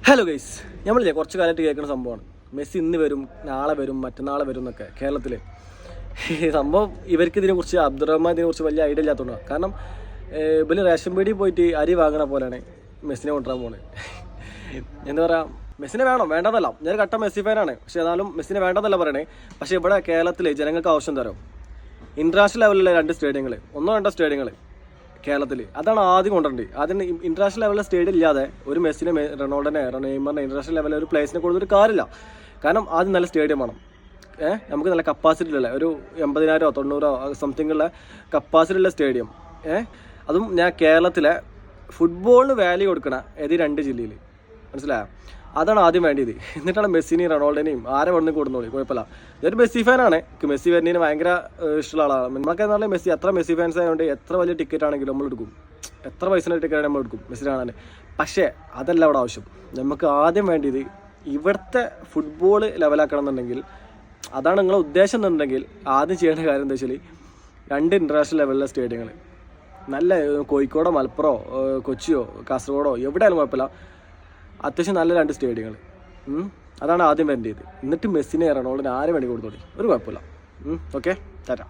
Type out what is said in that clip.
Hello guys, നമ്മളില്ലേ കുറച്ച് കാലമായിട്ട് കേൾക്കുന്ന സംഭവമാണ് മെസ്സി ഇന്ന് വരും, നാളെ വരും, മറ്റന്നാളെ വരും എന്നൊക്കെ. കേരളത്തിൽ സംഭവം ഇവർക്ക് ഇതിനെക്കുറിച്ച് അബ്ദുറഹ്മാൻ ഇതിനെക്കുറിച്ച് വലിയ ഐഡിയ ഇല്ലാത്തതുകൊണ്ടാണ്. കാരണം ഇവര് റേഷൻ പീടി പോയിട്ട് അരി വാങ്ങണ പോലെയാണ് മെസ്സിനെ കൊണ്ടുവരാൻ പോകുന്നത്. എന്താ പറയുക, മെസ്സിനെ വേണം വേണ്ടതല്ല, ഞാൻ കട്ട മെസ്സി ഫാനാണ്. പക്ഷേ എന്നാലും മെസ്സിനെ വേണ്ടതല്ല പറയണേ. പക്ഷേ ഇവിടെ കേരളത്തിൽ ജനങ്ങൾക്ക് ആവശ്യം തരാം ഇൻ്റർനാഷണൽ ലെവലിലെ 2 സ്റ്റേഡിയങ്ങൾ, 1-2 സ്റ്റേഡിയങ്ങൾ കേരളത്തിൽ. അതാണ് ആദ്യം കൊണ്ടുവരേണ്ടത്. ആദ്യം ഇൻ്റർനാഷണൽ ലെവലിലെ സ്റ്റേഡിയം ഇല്ലാതെ ഒരു മെസ്സിനെ, റൊണാൾഡോനെ, നെയ്മറിനെ ഇൻ്റർനാഷണൽ ലെവലിൽ ഒരു പ്ലേസിനെ കൊടുത്തൊരു കാര്യമില്ല. കാരണം ആദ്യം നല്ല സ്റ്റേഡിയം വേണം. നമുക്ക് നല്ല കപ്പാസിറ്റി ഉള്ള ഒരു 80,000 90,000 സംതിങ് ഉള്ള കപ്പാസിറ്റി ഉള്ള സ്റ്റേഡിയം. അതും ഞാൻ കേരളത്തിലെ ഫുട്ബോളിന് വാല്യൂ കൊടുക്കണം ഏത് 2 ജില്ലയിൽ, മനസ്സിലായോ? അതാണ് ആദ്യം വേണ്ടിയത്. എന്നിട്ടാണ് മെസ്സിനെയും റൊണാൾഡോനെയും ആരെ വേണമെന്ന് കൊടുന്നോളി, കുഴപ്പമില്ല. ഇതൊരു മെസ്സി ഫാനാണ്, മെസ്സി വരുന്നതിന് ഭയങ്കര ഇഷ്ടമുള്ള ആളാണ്. നമ്മളൊക്കെ എന്ന് പറഞ്ഞാൽ മെസ്സി എത്ര മെസ്സി ഫാൻസ് ആയതുകൊണ്ട് എത്ര വലിയ ടിക്കറ്റ് ആണെങ്കിലും നമ്മൾ എടുക്കും, എത്ര പൈസയുടെ ടിക്കറ്റ് നമ്മൾ എടുക്കും മെസ്സി കാണാൻ. പക്ഷേ അതല്ല അവിടെ ആവശ്യം. നമുക്ക് ആദ്യം വേണ്ടിയത് ഇവിടുത്തെ ഫുട്ബോൾ ലെവലാക്കണം എന്നുണ്ടെങ്കിൽ, അതാണ് നിങ്ങളെ ഉദ്ദേശം എന്നുണ്ടെങ്കിൽ ആദ്യം ചെയ്യേണ്ട കാര്യം എന്താ വെച്ചാൽ 2 ഇൻ്റർനാഷണൽ ലെവലിലെ സ്റ്റേഡിയങ്ങൾ, നല്ല കോഴിക്കോടോ മലപ്പുറമോ കൊച്ചിയോ കാസർഗോഡോ എവിടെയായാലും കുഴപ്പമില്ല, അത്യാവശ്യം നല്ല 2 സ്റ്റേഡിയങ്ങൾ. അതാണ് ആദ്യം വേണ്ടത്. എന്നിട്ട് മെസ്സിനെ റൊണാൾഡോനെ ആരെ വേണ്ടി കൊടുത്തോളി, ഒരു കുഴപ്പമില്ല. ഓക്കെ, ടാറ്റ.